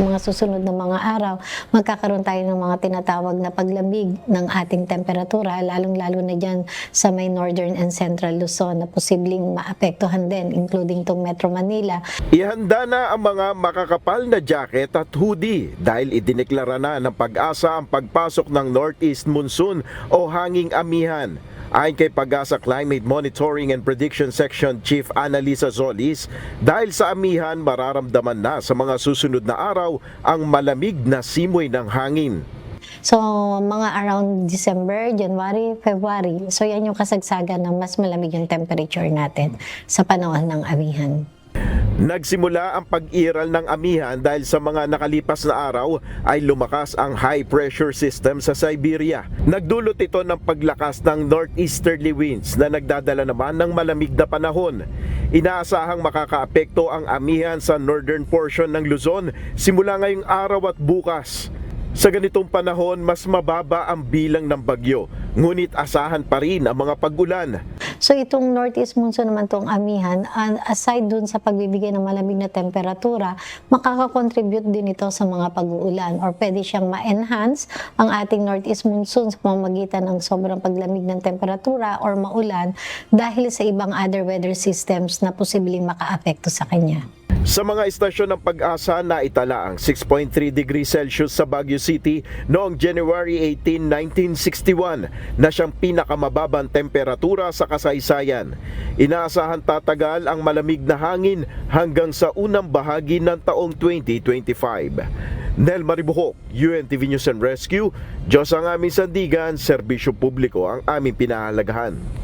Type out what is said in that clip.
sa mga susunod na mga araw, magkakaroon tayo ng mga tinatawag na paglamig ng ating temperatura, lalong-lalo na dyan sa may northern and central Luzon na posibleng maapektuhan din, including tong Metro Manila. Ihanda na ang mga makakapal na jacket at hoodie dahil idineklara na ng Pag-asa ang pagpasok ng Northeast Monsoon o hanging amihan. Ayon kay Pag-asa Climate Monitoring and Prediction Section Chief Annalisa Solis, dahil sa amihan mararamdaman na sa mga susunod na araw ang malamig na simoy ng hangin. So, mga around December, January, February. So, yan yung kasagsagan ng mas malamig yung temperature natin sa panahon ng amihan. Nagsimula ang pag-iral ng amihan dahil sa mga nakalipas na araw ay lumakas ang high pressure system sa Siberia. Nagdulot ito ng paglakas ng northeasterly winds na nagdadala naman ng malamig na panahon. Inaasahang makakaapekto ang amihan sa northern portion ng Luzon simula ngayong araw at bukas. Sa ganitong panahon, mas mababa ang bilang ng bagyo, ngunit asahan pa rin ang mga pag-ulan. So itong northeast monsoon naman tong amihan, aside dun sa pagbibigay ng malamig na temperatura, makaka-contribute din ito sa mga pag-uulan or pwede siyang ma-enhance ang ating northeast monsoon sa pamamagitan ng sobrang paglamig ng temperatura or maulan dahil sa ibang other weather systems na posibleng makaapekto sa kanya. Sa mga istasyon ng Pag-asa na itala ang 6.3 degrees Celsius sa Baguio City noong January 18, 1961 na siyang pinakamababang temperatura sa kasaysayan. Inaasahan tatagal ang malamig na hangin hanggang sa unang bahagi ng taong 2025. Nel Maribuhok, UNTV News and Rescue, Diyos ang aming sandigan, serbisyo publiko ang aming pinahalagahan.